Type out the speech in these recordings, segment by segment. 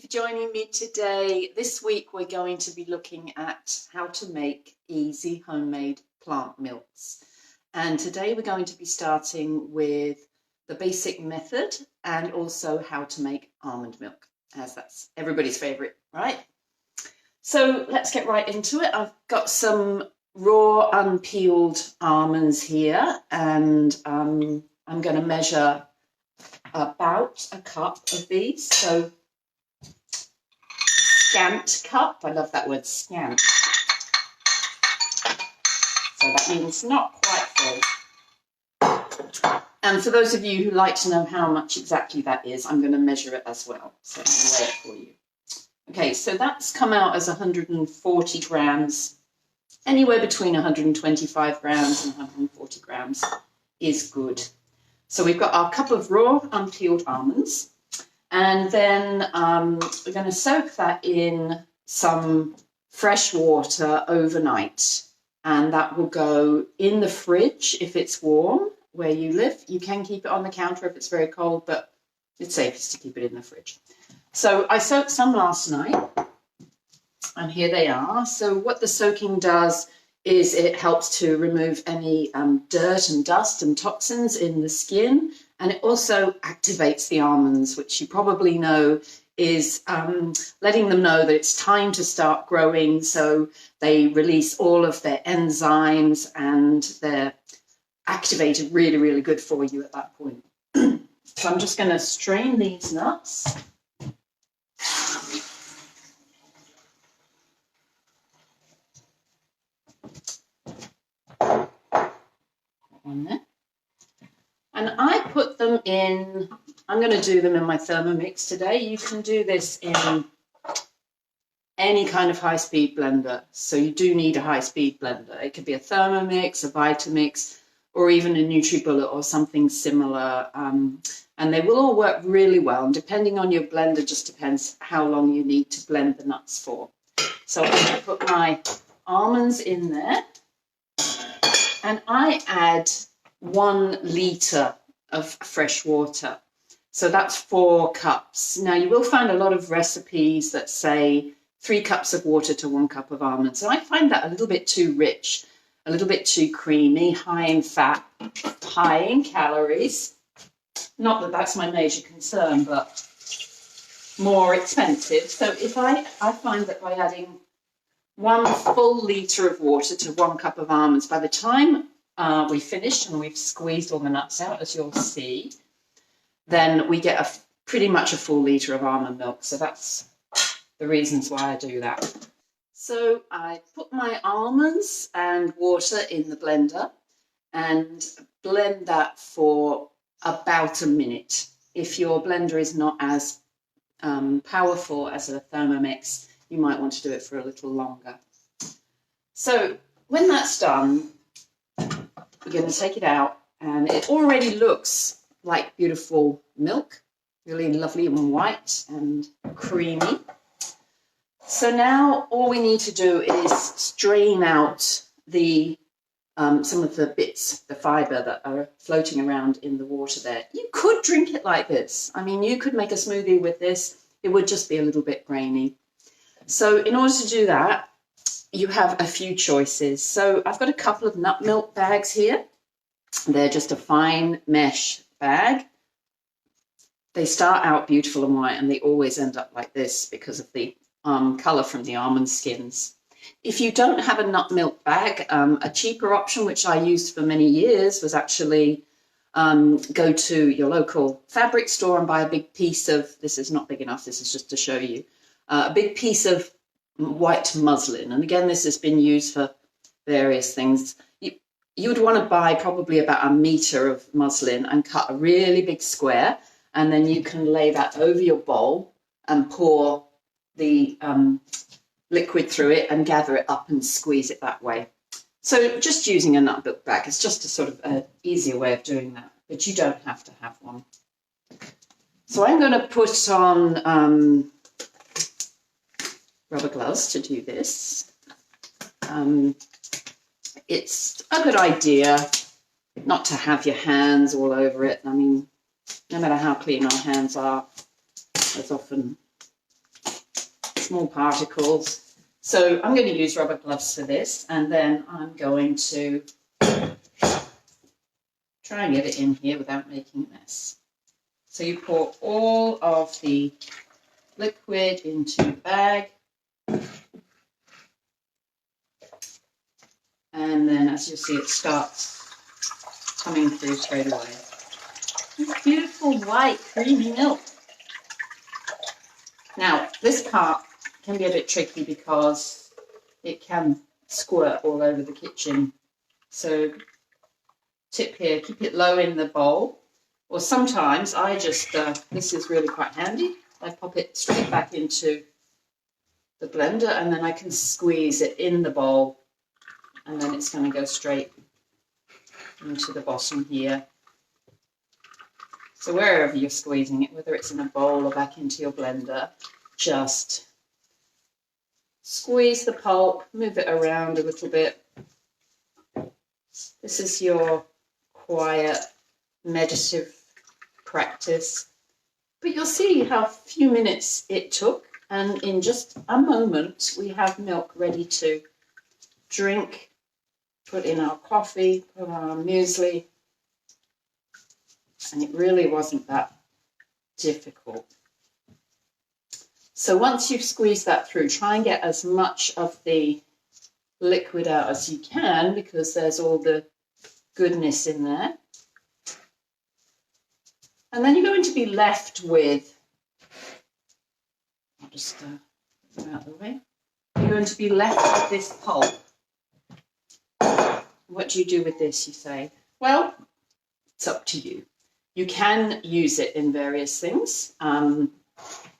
for joining me today. This week we're going to be looking at how to make easy homemade plant milks. And today we're going to be starting with the basic method and also how to make almond milk, as that's everybody's favorite, right? So let's get right into it. I've got some raw unpeeled almonds here, and I'm going to measure about a cup of these. So scant cup, I love that word, scant. So that means not quite full. And for those of you who like to know how much exactly that is, I'm going to measure it as well. So I'm going to weigh it for you. Okay, so that's come out as 140 grams. Anywhere between 125 grams and 140 grams is good. So we've got our cup of raw unpeeled almonds. And then we're going to soak that in some fresh water overnight. And that will go in the fridge if it's warm where you live. You can keep it on the counter if it's very cold, but it's safest to keep it in the fridge. So I soaked some last night, and here they are. So what the soaking does is it helps to remove any dirt and dust and toxins in the skin. And it also activates the almonds, which you probably know is letting them know that it's time to start growing. So they release all of their enzymes and they're activated really, really good for you at that point. So I'm just going to strain these nuts. One there. And I put them in, I'm going to do them in my Thermomix today. You can do this in any kind of high-speed blender. So you do need a high-speed blender. It could be a Thermomix, a Vitamix, or even a NutriBullet or something similar. And they will all work really well. And depending on your blender, just depends how long you need to blend the nuts for. So I'm going to put my almonds in there. And I add 1 litre of fresh water. So that's 4 cups. Now you will find a lot of recipes that say 3 cups of water to 1 cup of almonds. And I find that a little bit too rich, a little bit too creamy, high in fat, high in calories. Not that that's my major concern, but more expensive. So if I find that by adding 1 full litre of water to 1 cup of almonds, by the time we finish and we've squeezed all the nuts out, as you'll see, then we get pretty much a full litre of almond milk. So that's the reasons why I do that. So I put my almonds and water in the blender and blend that for about a minute. If your blender is not as powerful as a Thermomix, you might want to do it for a little longer. So when that's done, we're going to take it out, and it already looks like beautiful milk, really lovely and white and creamy. So now all we need to do is strain out the some of the bits, the fibre that are floating around in the water there. You could drink it like this. I mean, you could make a smoothie with this. It would just be a little bit grainy. So in order to do that, you have a few choices. So I've got a couple of nut milk bags here. They're just a fine mesh bag. They start out beautiful and white, and they always end up like this because of the colour from the almond skins. If you don't have a nut milk bag, a cheaper option, which I used for many years, was actually go to your local fabric store and buy a big piece of, this is not big enough, this is just to show you, a big piece of white muslin. And again, this has been used for various things. You would want to buy probably about 1 metre of muslin and cut a really big square, and then you can lay that over your bowl and pour the liquid through it and gather it up and squeeze it that way. So just using a nut milk bag is just a sort of an easier way of doing that, but you don't have to have one. So I'm going to put on rubber gloves to do this. It's a good idea not to have your hands all over it. I mean, no matter how clean our hands are, there's often small particles. So I'm going to use rubber gloves for this, and then I'm going to try and get it in here without making a mess. So you pour all of the liquid into the bag, and then as you'll see, it starts coming through straight away. Beautiful white creamy milk. Now this part can be a bit tricky because it can squirt all over the kitchen. So tip here, keep it low in the bowl, or sometimes I just, this is really quite handy, I pop it straight back into the blender and then I can squeeze it in the bowl, and then it's going to go straight into the bottom here. So wherever you're squeezing it, whether it's in a bowl or back into your blender, just squeeze the pulp, move it around a little bit. This is your quiet, meditative practice. But you'll see how few minutes it took, and in just a moment we have milk ready to drink, put in our coffee, put on our muesli, and it really wasn't that difficult. So once you've squeezed that through, try and get as much of the liquid out as you can, because there's all the goodness in there. And then you're going to be left with, I'll just get it out of the way. You're going to be left with this pulp. What do you do with this, you say? Well, it's up to you. You can use it in various things.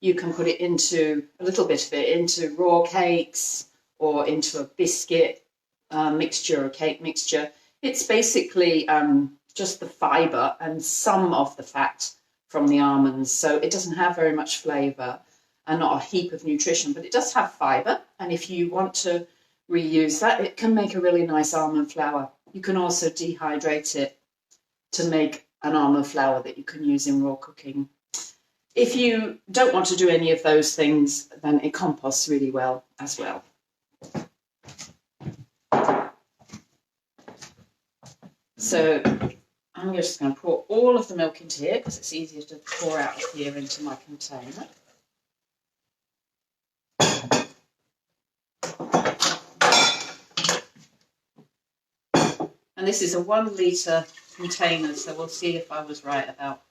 You can put it into, a little bit of it, into raw cakes or into a biscuit mixture or cake mixture. It's basically just the fibre and some of the fat from the almonds. So it doesn't have very much flavour and not a heap of nutrition, but it does have fibre. And if you want to reuse that, it can make a really nice almond flour. You can also dehydrate it to make an almond flour that you can use in raw cooking. If you don't want to do any of those things, then it composts really well as well. So I'm just going to pour all of the milk into here because it's easier to pour out of here into my container. And this is a 1 litre container, so we'll see if I was right about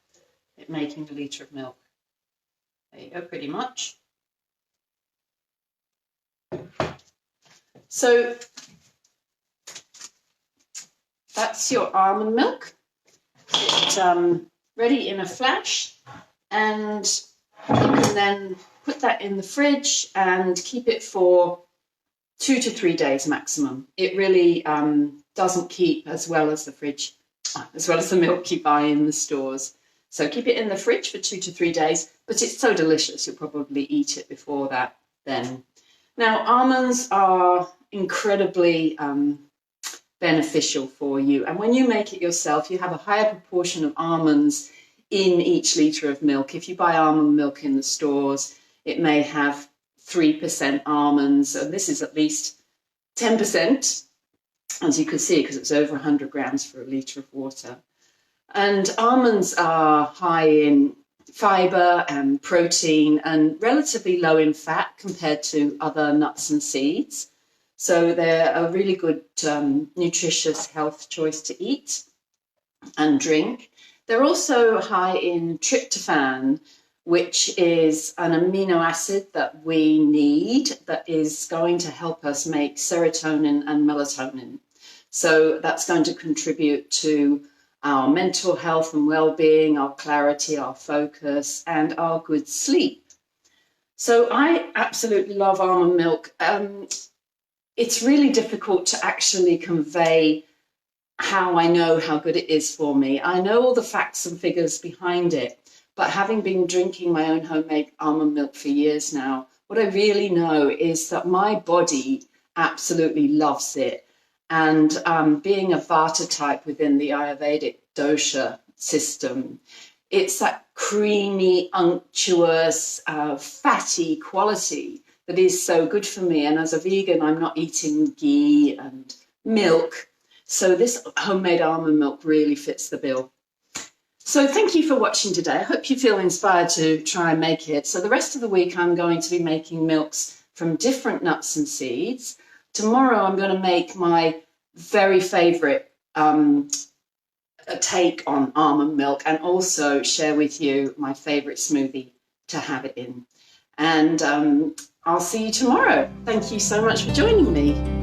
it making a litre of milk. There you go, pretty much. So that's your almond milk. It's ready in a flash, and you can then put that in the fridge and keep it for 2 to 3 days maximum. It really doesn't keep as well as the milk you buy in the stores. So keep it in the fridge for 2 to 3 days, but it's so delicious you'll probably eat it before that then. Now, almonds are incredibly beneficial for you, and when you make it yourself, you have a higher proportion of almonds in each litre of milk. If you buy almond milk in the stores, it may have 3% almonds, and this is at least 10%, as you can see, because it's over 100 grams for a litre of water. And almonds are high in fibre and protein and relatively low in fat compared to other nuts and seeds. So they're a really good nutritious health choice to eat and drink. They're also high in tryptophan, which is an amino acid that we need that is going to help us make serotonin and melatonin. So that's going to contribute to our mental health and well-being, our clarity, our focus, and our good sleep. So I absolutely love almond milk. It's really difficult to actually convey how I know how good it is for me. I know all the facts and figures behind it, but having been drinking my own homemade almond milk for years now, what I really know is that my body absolutely loves it. And being a Vata type within the Ayurvedic dosha system, it's that creamy, unctuous, fatty quality that is so good for me. And as a vegan, I'm not eating ghee and milk. So this homemade almond milk really fits the bill. So thank you for watching today. I hope you feel inspired to try and make it. So the rest of the week, I'm going to be making milks from different nuts and seeds. Tomorrow, I'm going to make my very favourite take on almond milk, and also share with you my favourite smoothie to have it in. And I'll see you tomorrow. Thank you so much for joining me.